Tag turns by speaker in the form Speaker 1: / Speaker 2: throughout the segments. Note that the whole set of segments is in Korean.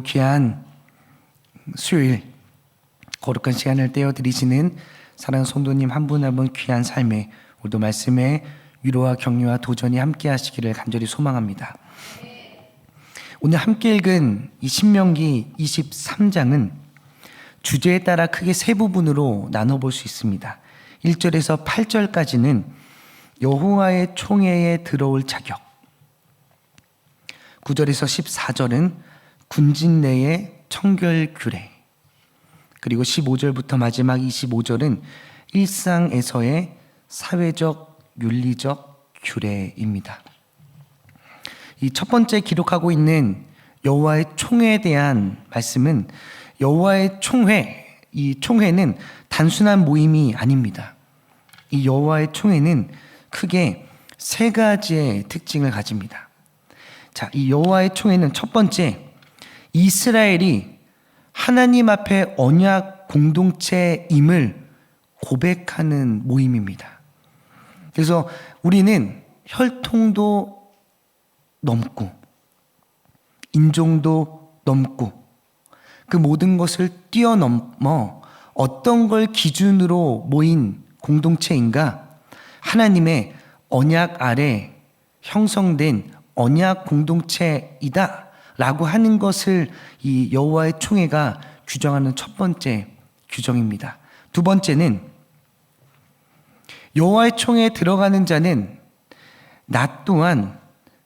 Speaker 1: 오늘도 귀한 수요일 거룩한 시간을 떼어드리시는 사랑하는 성도님 한 분 한 분 귀한 삶에 오늘도 말씀에 위로와 격려와 도전이 함께 하시기를 간절히 소망합니다. 오늘 함께 읽은 이 신명기 23장은 주제에 따라 크게 세 부분으로 나눠볼 수 있습니다. 1절에서 8절까지는 여호와의 총회에 들어올 자격, 9절에서 14절은 군진 내의 청결 규례, 그리고 15절부터 마지막 25절은 일상에서의 사회적 윤리적 규례입니다. 이 첫 번째 기록하고 있는 여호와의 총회에 대한 말씀은 여호와의 총회, 이 총회는 단순한 모임이 아닙니다. 이 여호와의 총회는 크게 세 가지의 특징을 가집니다. 자, 이 여호와의 총회는 첫 번째, 이스라엘이 하나님 앞에 언약 공동체임을 고백하는 모임입니다. 그래서 우리는 혈통도 넘고 인종도 넘고 그 모든 것을 뛰어넘어 어떤 걸 기준으로 모인 공동체인가? 하나님의 언약 아래 형성된 언약 공동체이다 라고 하는 것을 이 여호와의 총회가 규정하는 첫 번째 규정입니다. 두 번째는 여호와의 총회에 들어가는 자는 나 또한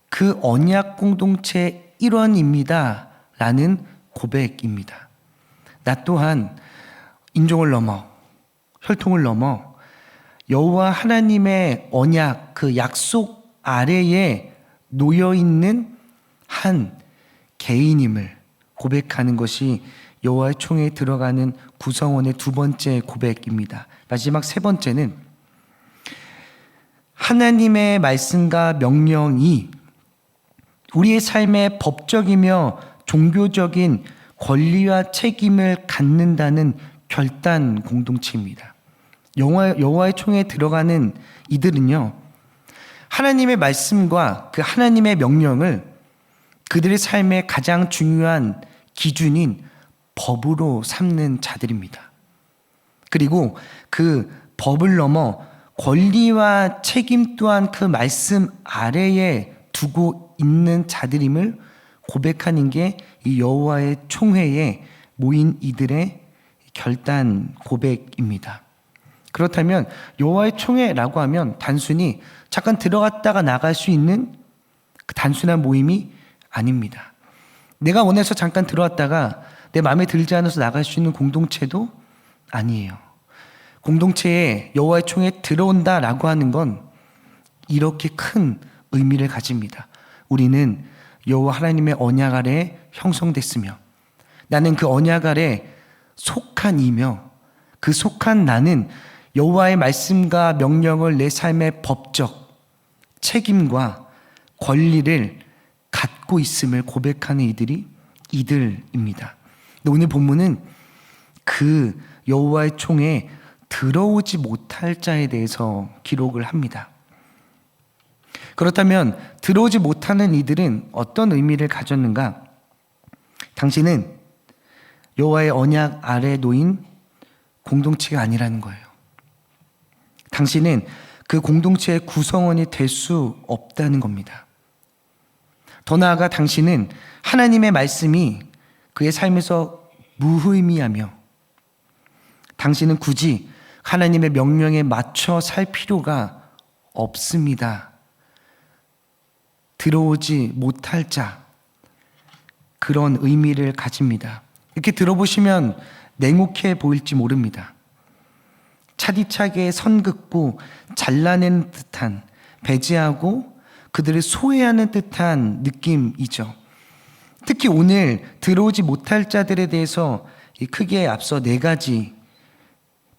Speaker 1: 그 언약 공동체의 일원입니다 라는 고백입니다. 나 또한 인종을 넘어 혈통을 넘어 여호와 하나님의 언약 그 약속 아래에 놓여있는 한 개인임을 고백하는 것이 여호와의 총회에 들어가는 구성원의 두 번째 고백입니다. 마지막 세 번째는 하나님의 말씀과 명령이 우리의 삶의 법적이며 종교적인 권리와 책임을 갖는다는 결단 공동체입니다. 여호와의 총회에 들어가는 이들은요, 하나님의 말씀과 그 하나님의 명령을 그들의 삶의 가장 중요한 기준인 법으로 삼는 자들입니다. 그리고 그 법을 넘어 권리와 책임 또한 그 말씀 아래에 두고 있는 자들임을 고백하는 게 이 여호와의 총회에 모인 이들의 결단 고백입니다. 그렇다면 여호와의 총회라고 하면 단순히 잠깐 들어갔다가 나갈 수 있는 그 단순한 모임이 아닙니다. 내가 원해서 잠깐 들어왔다가 내 마음에 들지 않아서 나갈 수 있는 공동체도 아니에요. 공동체에 여호와의 총회에 들어온다라고 하는 건 이렇게 큰 의미를 가집니다. 우리는 여호와 하나님의 언약 아래 형성됐으며 나는 그 언약 아래 속한 이며 그 속한 나는 여호와의 말씀과 명령을 내 삶의 법적 책임과 권리를 갖고 있음을 고백하는 이들이 이들입니다. 오늘 본문은 그 여호와의 총회에 들어오지 못할 자에 대해서 기록을 합니다. 그렇다면 들어오지 못하는 이들은 어떤 의미를 가졌는가? 당신은 여호와의 언약 아래 놓인 공동체가 아니라는 거예요. 당신은 그 공동체의 구성원이 될 수 없다는 겁니다. 더 나아가 당신은 하나님의 말씀이 그의 삶에서 무의미하며 당신은 굳이 하나님의 명령에 맞춰 살 필요가 없습니다. 들어오지 못할 자, 그런 의미를 가집니다. 이렇게 들어보시면 냉혹해 보일지 모릅니다. 차디차게 선긋고 잘라내는 듯한, 배제하고 그들을 소외하는 듯한 느낌이죠. 특히 오늘 들어오지 못할 자들에 대해서 크게 앞서 네 가지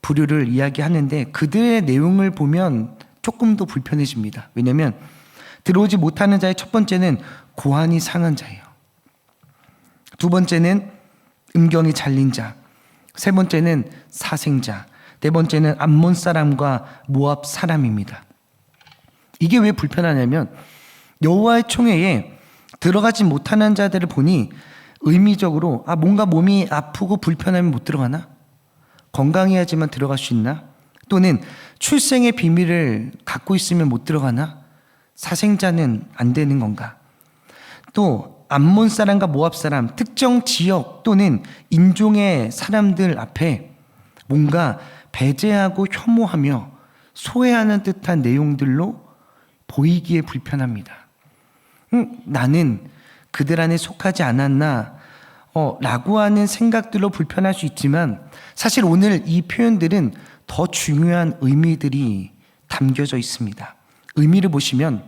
Speaker 1: 부류를 이야기하는데 그들의 내용을 보면 조금 더 불편해집니다. 왜냐하면 들어오지 못하는 자의 첫 번째는 고환이 상한 자예요. 두 번째는 음경이 잘린 자, 세 번째는 사생자, 네 번째는 암몬 사람과 모압 사람입니다. 이게 왜 불편하냐면 여호와의 총회에 들어가지 못하는 자들을 보니 의미적으로 뭔가 몸이 아프고 불편하면 못 들어가나? 건강해야지만 들어갈 수 있나? 또는 출생의 비밀을 갖고 있으면 못 들어가나? 사생자는 안 되는 건가? 또 암몬 사람과 모압 사람, 특정 지역 또는 인종의 사람들 앞에 뭔가 배제하고 혐오하며 소외하는 듯한 내용들로 보이기에 불편합니다. 나는 그들 안에 속하지 않았나? 라고 하는 생각들로 불편할 수 있지만 사실 오늘 이 표현들은 더 중요한 의미들이 담겨져 있습니다. 의미를 보시면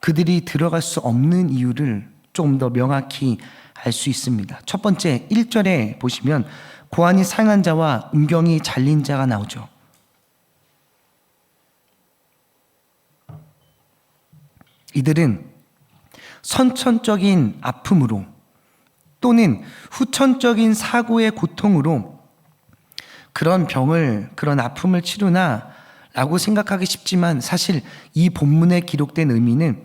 Speaker 1: 그들이 들어갈 수 없는 이유를 좀 더 명확히 알 수 있습니다. 첫 번째 1절에 보시면 고환이 상한 자와 음경이 잘린 자가 나오죠. 이들은 선천적인 아픔으로 또는 후천적인 사고의 고통으로 그런 병을, 그런 아픔을 치르나 라고 생각하기 쉽지만 사실 이 본문에 기록된 의미는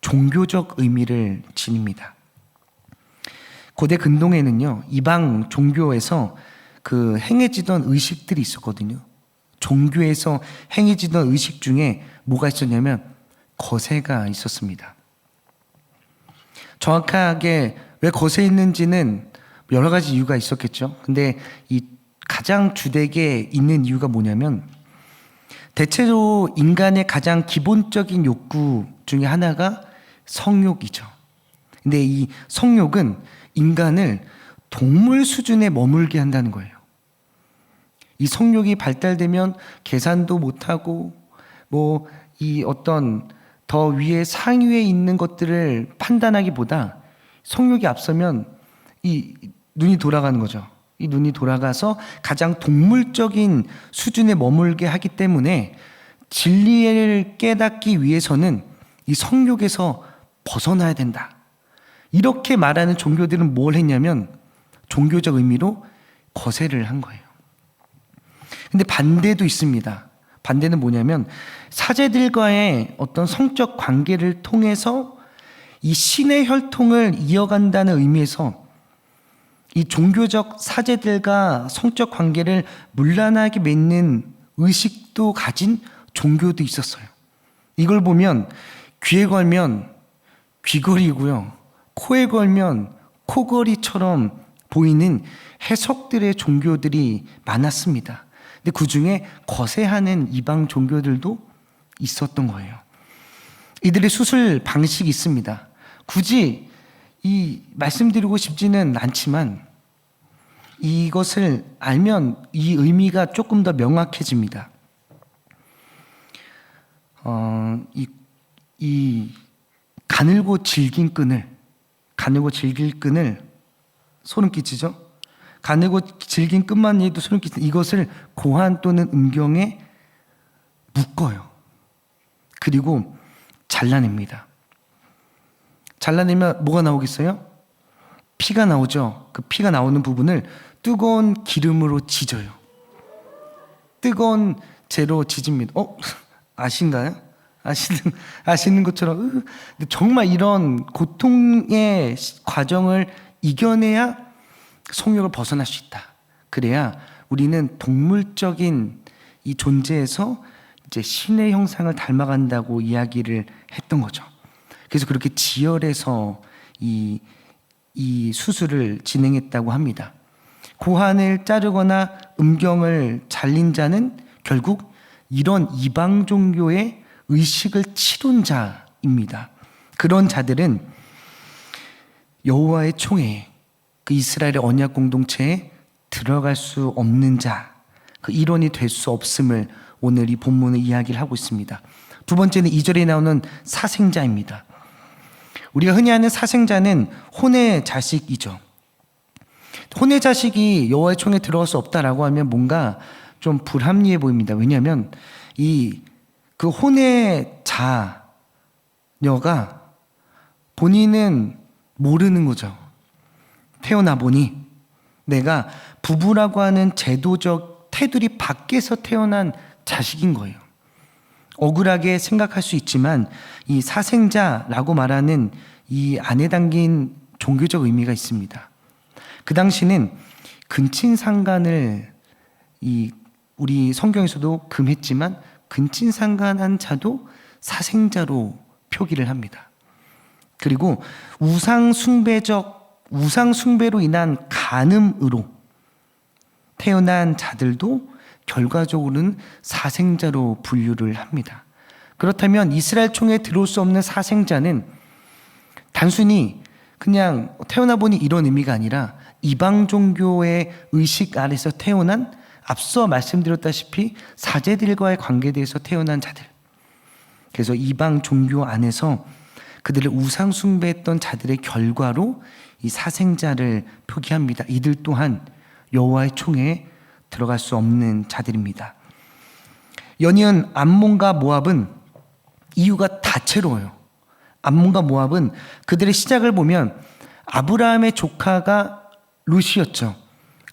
Speaker 1: 종교적 의미를 지닙니다. 고대 근동에는요, 이방 종교에서 그 행해지던 의식들이 있었거든요. 종교에서 행해지던 의식 중에 뭐가 있었냐면 거세가 있었습니다. 정확하게 왜 거세했는지는 여러 가지 이유가 있었겠죠. 근데 이 가장 주되게 있는 이유가 뭐냐면 대체로 인간의 가장 기본적인 욕구 중에 하나가 성욕이죠. 근데 이 성욕은 인간을 동물 수준에 머물게 한다는 거예요. 이 성욕이 발달되면 계산도 못하고 이 어떤 더 위에 상위에 있는 것들을 판단하기보다 성욕이 앞서면 이 눈이 돌아가는 거죠. 이 눈이 돌아가서 가장 동물적인 수준에 머물게 하기 때문에 진리를 깨닫기 위해서는 이 성욕에서 벗어나야 된다. 이렇게 말하는 종교들은 뭘 했냐면 종교적 의미로 거세를 한 거예요. 근데 반대도 있습니다. 반대는 뭐냐면 사제들과의 어떤 성적 관계를 통해서 이 신의 혈통을 이어간다는 의미에서 이 종교적 사제들과 성적 관계를 문란하게 맺는 의식도 가진 종교도 있었어요. 이걸 보면 귀에 걸면 귀걸이고요, 코에 걸면 코걸이처럼 보이는 해석들의 종교들이 많았습니다. 근데 그 중에 거세하는 이방 종교들도 있었던 거예요. 이들의 수술 방식이 있습니다. 굳이 말씀드리고 싶지는 않지만 이것을 알면 이 의미가 조금 더 명확해집니다. 이 가늘고 질긴 끈을 소름 끼치죠? 가늘고 질긴 끈만 해도 소름 끼치는 이것을 고환 또는 음경에 묶어요. 그리고 잘라냅니다. 잘라내면 뭐가 나오겠어요? 피가 나오죠. 그 피가 나오는 부분을 뜨거운 기름으로 지져요. 뜨거운 재로 지집니다. 아신가요? 아시는 것처럼 근데 정말 이런 고통의 과정을 이겨내야 성욕을 벗어날 수 있다. 그래야 우리는 동물적인 이 존재에서 이제 신의 형상을 닮아간다고 이야기를 했던 거죠. 그래서 그렇게 지혈해서 이 수술을 진행했다고 합니다. 고환을 자르거나 음경을 잘린 자는 결국 이런 이방 종교의 의식을 치룬 자입니다. 그런 자들은 여호와의 총회에 그 이스라엘의 언약 공동체에 들어갈 수 없는 자, 그 일원이 될 수 없음을 오늘 이 본문의 이야기를 하고 있습니다. 두 번째는 2절에 나오는 사생자입니다. 우리가 흔히 아는 사생자는 혼의 자식이죠. 혼의 자식이 여호와의 총회에 들어갈 수 없다라고 하면 뭔가 좀 불합리해 보입니다. 왜냐하면 그 혼의 자녀가 본인은 모르는 거죠. 태어나 보니 내가 부부라고 하는 제도적 테두리 밖에서 태어난 자식인 거예요. 억울하게 생각할 수 있지만 이 사생자라고 말하는 이 안에 담긴 종교적 의미가 있습니다. 그 당시는 근친상간을 우리 성경에서도 금했지만 근친상간한 자도 사생자로 표기를 합니다. 그리고 우상 숭배로 인한 간음으로 태어난 자들도 결과적으로는 사생자로 분류를 합니다. 그렇다면 이스라엘 총회에 들어올 수 없는 사생자는 단순히 그냥 태어나 보니 이런 의미가 아니라 이방 종교의 의식 아래서 태어난, 앞서 말씀드렸다시피 사제들과의 관계대에서 태어난 자들, 그래서 이방 종교 안에서 그들을 우상 숭배했던 자들의 결과로 이 사생자를 표기합니다. 이들 또한 여호와의 총회에 들어갈 수 없는 자들입니다. 연이은 암몬과 모압은 이유가 다채로워요. 암몬과 모압은 그들의 시작을 보면 아브라함의 조카가 룻이었죠.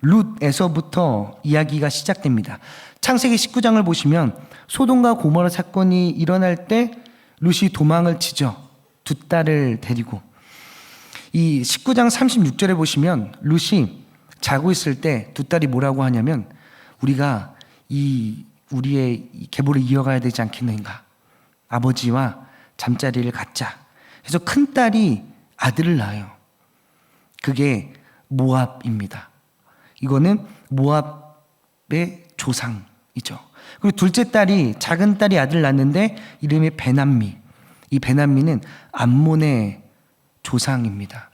Speaker 1: 룻에서부터 이야기가 시작됩니다. 창세기 19장을 보시면 소돔과 고모라 사건이 일어날 때 룻이 도망을 치죠. 두 딸을 데리고. 이 19장 36절에 보시면 룻이 자고 있을 때 두 딸이 뭐라고 하냐면 우리가 우리의 계보를 이어가야 되지 않겠는가. 아버지와 잠자리를 갖자. 그래서 큰 딸이 아들을 낳아요. 그게 모압입니다. 이거는 모압의 조상이죠. 그리고 둘째 딸이, 작은 딸이 아들을 낳는데 이름이 베남미. 이 베남미는 암몬의 조상입니다.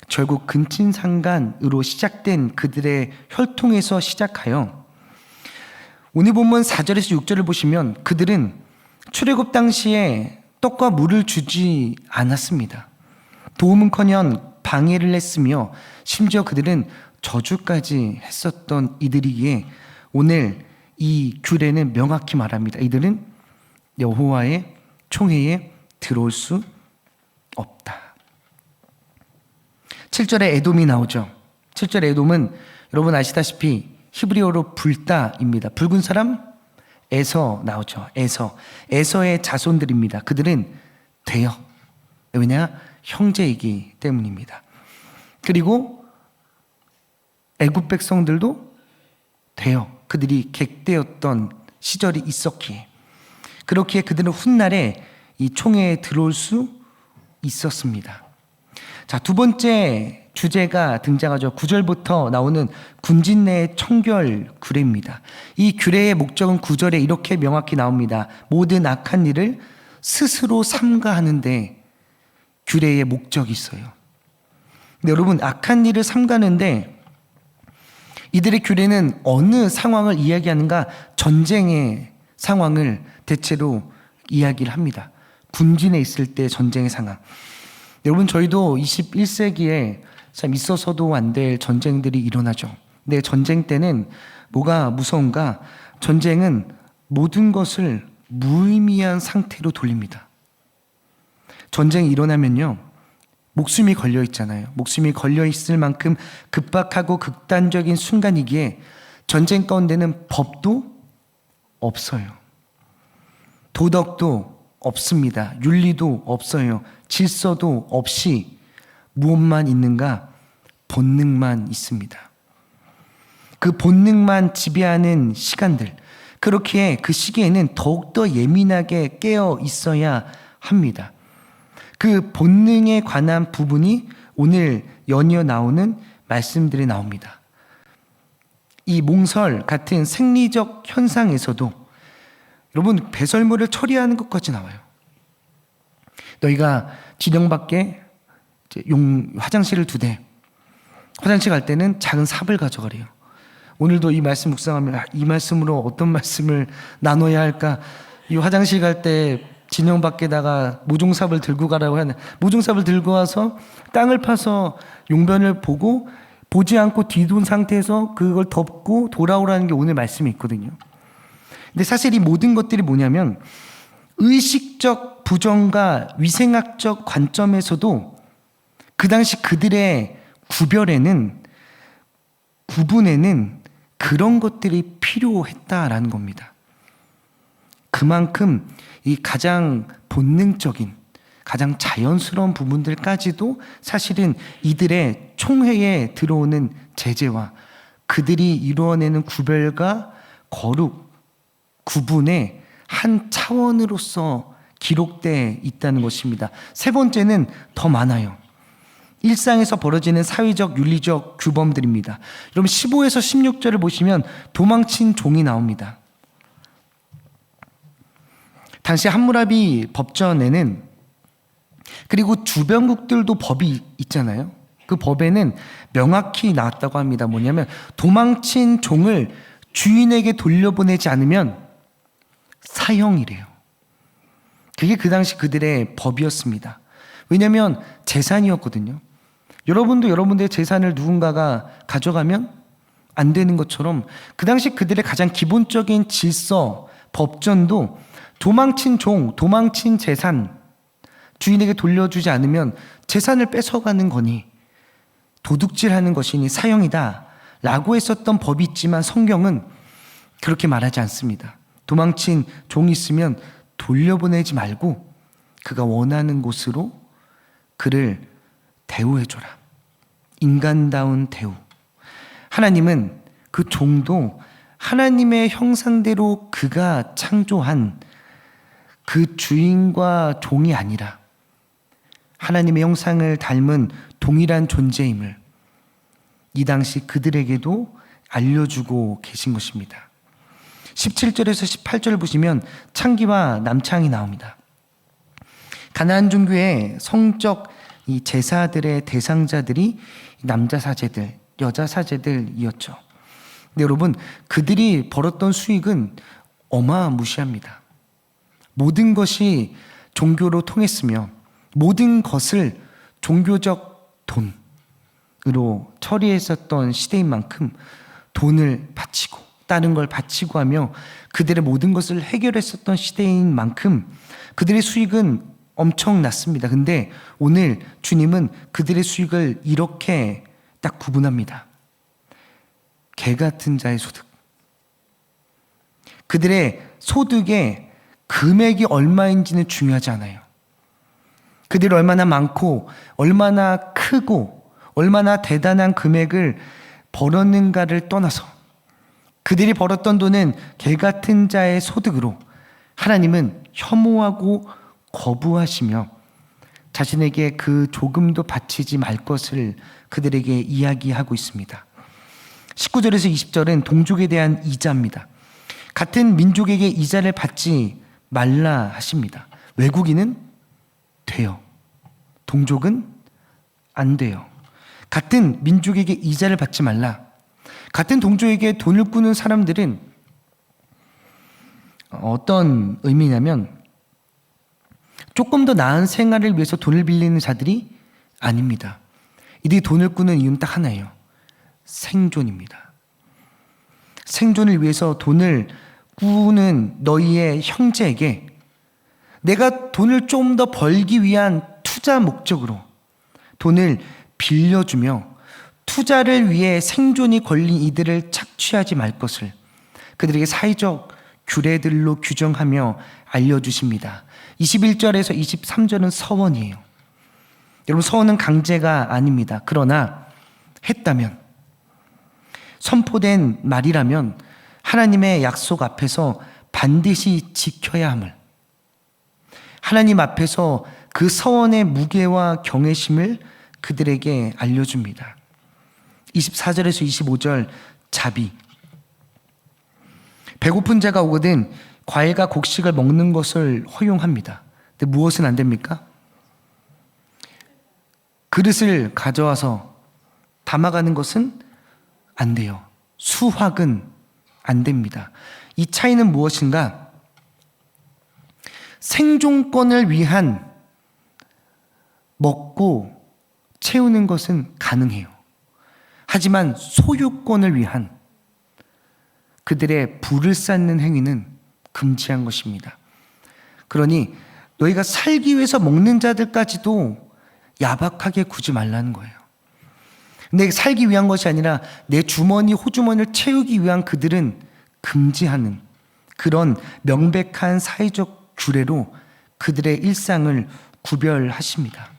Speaker 1: 결국 근친상간으로 시작된 그들의 혈통에서 시작하여 오늘 본문 4절에서 6절을 보시면 그들은 출애굽 당시에 떡과 물을 주지 않았습니다. 도움은커녕 방해를 했으며 심지어 그들은 저주까지 했었던 이들이기에 오늘 이 규례는 명확히 말합니다. 이들은 여호와의 총회에 들어올 수 없다. 7절에 에돔이 나오죠. 7절에 에돔은 여러분 아시다시피 히브리어로 불다입니다. 붉은 사람 에서 나오죠. 에서의 자손들입니다. 그들은 되어. 왜냐? 형제이기 때문입니다. 그리고 애굽 백성들도 되어. 그들이 객되었던 시절이 있었기에 그렇기에 그들은 훗날에 이 총회에 들어올 수 있었습니다. 자, 두 번째 주제가 등장하죠. 9절부터 나오는 군진내의 청결 규례입니다. 이 규례의 목적은 9절에 이렇게 명확히 나옵니다. 모든 악한 일을 스스로 삼가하는데 규례의 목적이 있어요. 근데 여러분, 악한 일을 삼가는데 이들의 규례는 어느 상황을 이야기하는가? 전쟁의 상황을 대체로 이야기를 합니다. 군진에 있을 때 전쟁의 상황. 여러분, 저희도 21세기에 참 있어서도 안 될 전쟁들이 일어나죠. 근데 전쟁 때는 뭐가 무서운가? 전쟁은 모든 것을 무의미한 상태로 돌립니다. 전쟁이 일어나면요, 목숨이 걸려 있잖아요. 목숨이 걸려 있을 만큼 급박하고 극단적인 순간이기에 전쟁 가운데는 법도 없어요. 도덕도 없습니다. 윤리도 없어요. 질서도 없이 무엇만 있는가? 본능만 있습니다. 그 본능만 지배하는 시간들, 그렇기에 그 시기에는 더욱더 예민하게 깨어 있어야 합니다. 그 본능에 관한 부분이 오늘 연이어 나오는 말씀들이 나옵니다. 이 몽설 같은 생리적 현상에서도 여러분, 배설물을 처리하는 것까지 나와요. 너희가 진영 밖에 화장실을 2대, 화장실 갈 때는 작은 삽을 가져가래요. 오늘도 이 말씀 묵상하면 이 말씀으로 어떤 말씀을 나눠야 할까? 이 화장실 갈 때 진영 밖에다가 모종삽을 들고 가라고 하는, 모종삽을 들고 와서 땅을 파서 용변을 보지 않고 뒤돈 상태에서 그걸 덮고 돌아오라는 게 오늘 말씀이 있거든요. 근데 사실 이 모든 것들이 뭐냐면 의식적 부정과 위생학적 관점에서도 그 당시 그들의 구분에는 그런 것들이 필요했다라는 겁니다. 그만큼 이 가장 본능적인, 가장 자연스러운 부분들까지도 사실은 이들의 총회에 들어오는 제재와 그들이 이루어내는 구별과 거룩, 구분의 한 차원으로서 기록되어 있다는 것입니다. 세 번째는 더 많아요. 일상에서 벌어지는 사회적, 윤리적 규범들입니다. 여러분 15에서 16절을 보시면 도망친 종이 나옵니다. 당시 함무라비 법전에는, 그리고 주변국들도 법이 있잖아요. 그 법에는 명확히 나왔다고 합니다. 뭐냐면 도망친 종을 주인에게 돌려보내지 않으면 사형이래요. 그게 그 당시 그들의 법이었습니다. 왜냐하면 재산이었거든요. 여러분도 여러분들의 재산을 누군가가 가져가면 안 되는 것처럼 그 당시 그들의 가장 기본적인 질서, 법전도 도망친 종, 도망친 재산 주인에게 돌려주지 않으면 재산을 뺏어가는 거니 도둑질하는 것이니 사형이다 라고 했었던 법이 있지만 성경은 그렇게 말하지 않습니다. 도망친 종이 있으면 돌려보내지 말고 그가 원하는 곳으로 그를 대우해줘라. 인간다운 대우. 하나님은 그 종도 하나님의 형상대로 그가 창조한 그 주인과 종이 아니라 하나님의 형상을 닮은 동일한 존재임을 이 당시 그들에게도 알려주고 계신 것입니다. 17절에서 18절을 보시면 창기와 남창이 나옵니다. 가나안 종교의 성적 이 제사들의 대상자들이 남자 사제들, 여자 사제들이었죠. 근데 여러분, 그들이 벌었던 수익은 어마무시합니다. 모든 것이 종교로 통했으며 모든 것을 종교적 돈으로 처리했었던 시대인 만큼 돈을 바치고 다른 걸 바치고 하며 그들의 모든 것을 해결했었던 시대인 만큼 그들의 수익은 엄청났습니다. 근데 오늘 주님은 그들의 수익을 이렇게 딱 구분합니다. 개 같은 자의 소득. 그들의 소득의 금액이 얼마인지는 중요하지 않아요. 그들이 얼마나 많고 얼마나 크고 얼마나 대단한 금액을 벌었는가를 떠나서 그들이 벌었던 돈은 개 같은 자의 소득으로 하나님은 혐오하고 거부하시며 자신에게 그 조금도 바치지 말 것을 그들에게 이야기하고 있습니다. 19절에서 20절은 동족에 대한 이자입니다. 같은 민족에게 이자를 받지 말라 하십니다. 외국인은 돼요. 동족은 안 돼요. 같은 민족에게 이자를 받지 말라. 같은 동족에게 돈을 꾸는 사람들은 어떤 의미냐면 조금 더 나은 생활을 위해서 돈을 빌리는 자들이 아닙니다. 이들이 돈을 꾸는 이유는 딱 하나예요. 생존입니다. 생존을 위해서 돈을 꾸는 너희의 형제에게 내가 돈을 좀 더 벌기 위한 투자 목적으로 돈을 빌려주며 투자를 위해 생존이 걸린 이들을 착취하지 말 것을 그들에게 사회적 규례들로 규정하며 알려주십니다. 21절에서 23절은 서원이에요. 여러분, 서원은 강제가 아닙니다. 그러나 했다면, 선포된 말이라면 하나님의 약속 앞에서 반드시 지켜야 함을, 하나님 앞에서 그 서원의 무게와 경외심을 그들에게 알려줍니다. 24절에서 25절 자비. 배고픈 자가 오거든 과일과 곡식을 먹는 것을 허용합니다. 근데 무엇은 안 됩니까? 그릇을 가져와서 담아가는 것은 안 돼요. 수확은 안 됩니다. 이 차이는 무엇인가? 생존권을 위한 먹고 채우는 것은 가능해요. 하지만 소유권을 위한 그들의 부를 쌓는 행위는 금지한 것입니다. 그러니 너희가 살기 위해서 먹는 자들까지도 야박하게 구지 말라는 거예요. 근데 살기 위한 것이 아니라 내 주머니, 호주머니를 채우기 위한 그들은 금지하는 그런 명백한 사회적 규례로 그들의 일상을 구별하십니다.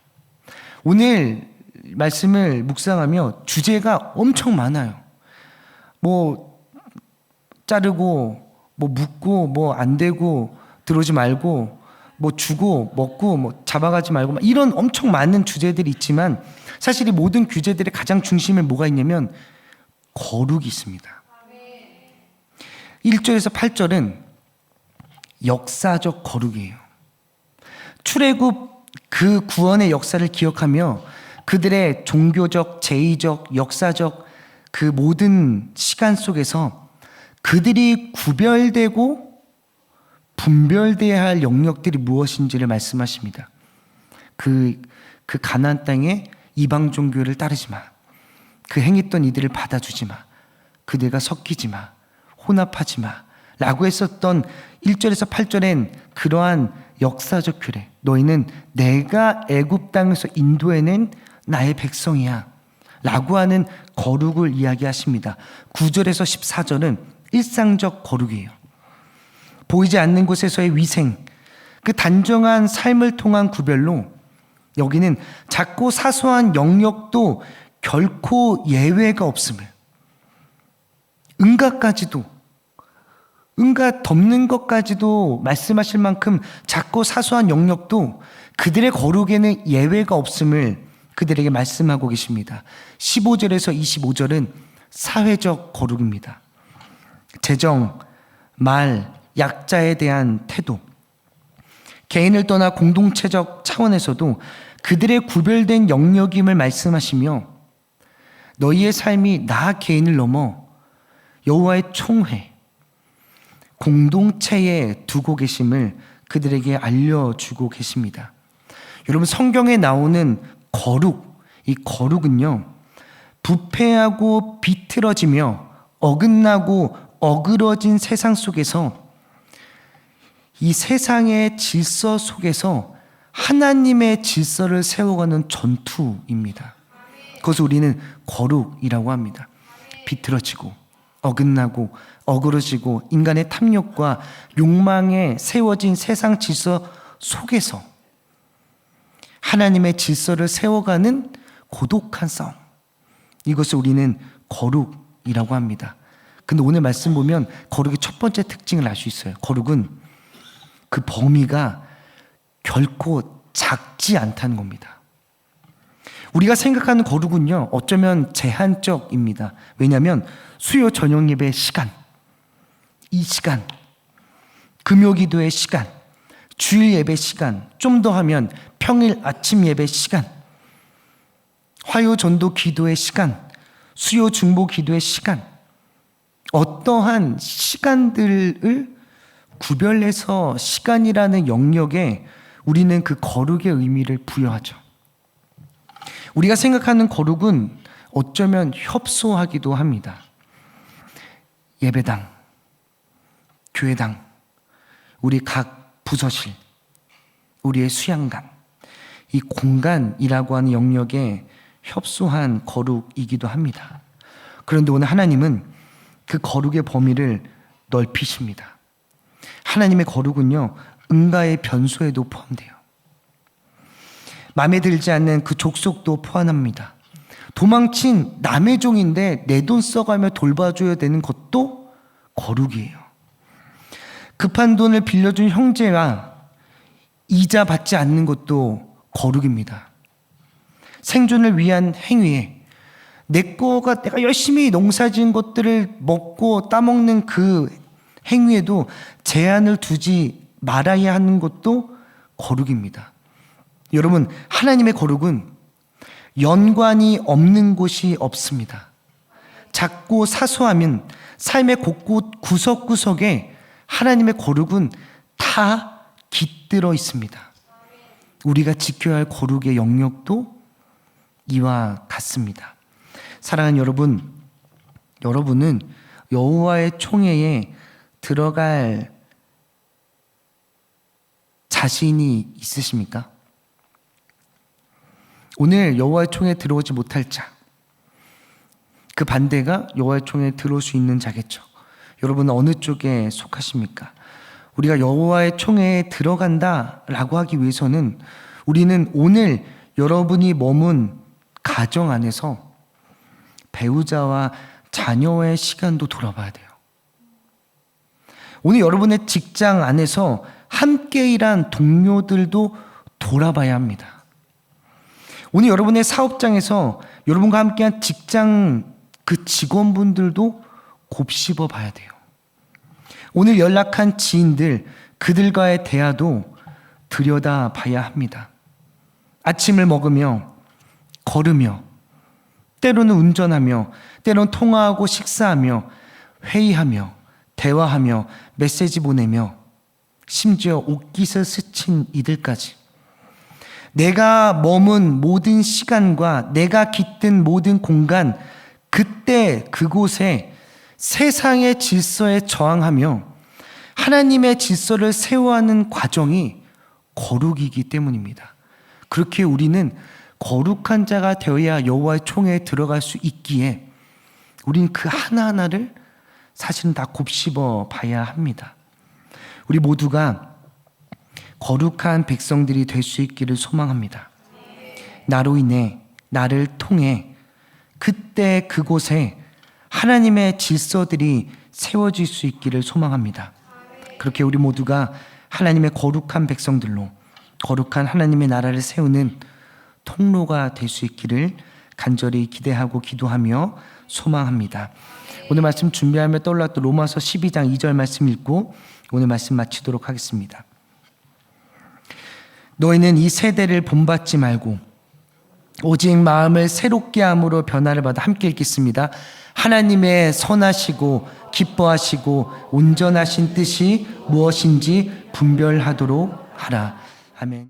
Speaker 1: 오늘 말씀을 묵상하며 주제가 엄청 많아요. 뭐 자르고 뭐 묻고 뭐 안 되고 들어오지 말고 뭐 주고 먹고 뭐 잡아가지 말고 이런 엄청 많은 주제들이 있지만 사실 이 모든 규제들의 가장 중심에 뭐가 있냐면 거룩이 있습니다. 1절에서 8절은 역사적 거룩이에요. 출애굽 그 구원의 역사를 기억하며 그들의 종교적, 제의적, 역사적 그 모든 시간 속에서 그들이 구별되고 분별되어야 할 영역들이 무엇인지를 말씀하십니다. 그 가나안 땅에 이방 종교를 따르지 마. 그 행했던 이들을 받아주지 마. 그들과 섞이지 마. 혼합하지 마. 라고 했었던 1절에서 8절엔 그러한 역사적 규례. 너희는 내가 애굽 땅에서 인도해낸 나의 백성이야. 라고 하는 거룩을 이야기하십니다. 9절에서 14절은 일상적 거룩이에요. 보이지 않는 곳에서의 위생, 그 단정한 삶을 통한 구별로 여기는 작고 사소한 영역도 결코 예외가 없음을, 은가 덮는 것까지도 말씀하실 만큼 작고 사소한 영역도 그들의 거룩에는 예외가 없음을 그들에게 말씀하고 계십니다. 15절에서 25절은 사회적 거룩입니다. 재정, 말, 약자에 대한 태도, 개인을 떠나 공동체적 차원에서도 그들의 구별된 영역임을 말씀하시며 너희의 삶이 나 개인을 넘어 여호와의 총회, 공동체에 두고 계심을 그들에게 알려주고 계십니다. 여러분, 성경에 나오는 거룩, 이 거룩은요, 부패하고 비틀어지며 어긋나고 어그러진 세상 속에서 이 세상의 질서 속에서 하나님의 질서를 세워가는 전투입니다. 그것을 우리는 거룩이라고 합니다. 비틀어지고 어긋나고 어그러지고 인간의 탐욕과 욕망에 세워진 세상 질서 속에서 하나님의 질서를 세워가는 고독한 싸움, 이것을 우리는 거룩이라고 합니다. 근데 오늘 말씀 보면 거룩의 첫 번째 특징을 알 수 있어요. 거룩은 그 범위가 결코 작지 않다는 겁니다. 우리가 생각하는 거룩은요, 어쩌면 제한적입니다. 왜냐하면 수요 저녁 예배 시간, 이 시간, 금요 기도의 시간, 주일 예배 시간, 좀 더 하면 평일 아침 예배 시간, 화요 전도 기도의 시간, 수요 중보 기도의 시간, 어떠한 시간들을 구별해서 시간이라는 영역에 우리는 그 거룩의 의미를 부여하죠. 우리가 생각하는 거룩은 어쩌면 협소하기도 합니다. 예배당, 교회당, 우리 각 부서실, 우리의 수양관, 이 공간이라고 하는 영역에 협소한 거룩이기도 합니다. 그런데 오늘 하나님은 그 거룩의 범위를 넓히십니다. 하나님의 거룩은요, 은가의 변소에도 포함돼요. 마음에 들지 않는 그 족속도 포함합니다. 도망친 남의 종인데 내 돈 써가며 돌봐줘야 되는 것도 거룩이에요. 급한 돈을 빌려준 형제와 이자 받지 않는 것도 거룩입니다. 생존을 위한 행위에 내가 열심히 농사지은 것들을 먹고 따먹는 그 행위에도 제한을 두지 말아야 하는 것도 거룩입니다. 여러분, 하나님의 거룩은 연관이 없는 곳이 없습니다. 작고 사소하면 삶의 곳곳 구석구석에 하나님의 거룩은 다 깃들어 있습니다. 우리가 지켜야 할 거룩의 영역도 이와 같습니다. 사랑하는 여러분, 여러분은 여호와의 총회에 들어갈 자신이 있으십니까? 오늘 여호와의 총회에 들어오지 못할 자, 그 반대가 여호와의 총회에 들어올 수 있는 자겠죠. 여러분은 어느 쪽에 속하십니까? 우리가 여호와의 총회에 들어간다라고 하기 위해서는 우리는 오늘 여러분이 머문 가정 안에서 배우자와 자녀의 시간도 돌아봐야 돼요. 오늘 여러분의 직장 안에서 함께 일한 동료들도 돌아봐야 합니다. 오늘 여러분의 사업장에서 여러분과 함께한 직장 그 직원분들도 곱씹어 봐야 돼요. 오늘 연락한 지인들, 그들과의 대화도 들여다 봐야 합니다. 아침을 먹으며, 걸으며, 때로는 운전하며, 때로는 통화하고 식사하며, 회의하며, 대화하며, 메시지 보내며, 심지어 옷깃을 스친 이들까지 내가 머문 모든 시간과 내가 깃든 모든 공간, 그때 그곳에 세상의 질서에 저항하며 하나님의 질서를 세워가는 과정이 거룩이기 때문입니다. 그렇게 우리는 거룩한 자가 되어야 여호와의 총회에 들어갈 수 있기에 우리는 그 하나하나를 사실은 다 곱씹어 봐야 합니다. 우리 모두가 거룩한 백성들이 될 수 있기를 소망합니다. 나로 인해, 나를 통해 그때 그곳에 하나님의 질서들이 세워질 수 있기를 소망합니다. 그렇게 우리 모두가 하나님의 거룩한 백성들로 거룩한 하나님의 나라를 세우는 통로가 될 수 있기를 간절히 기대하고 기도하며 소망합니다. 오늘 말씀 준비하며 떠올랐던 로마서 12장 2절 말씀 읽고 오늘 말씀 마치도록 하겠습니다. 너희는 이 세대를 본받지 말고 오직 마음을 새롭게 함으로 변화를 받아 함께 읽겠습니다. 하나님의 선하시고 기뻐하시고 온전하신 뜻이 무엇인지 분별하도록 하라. 아멘.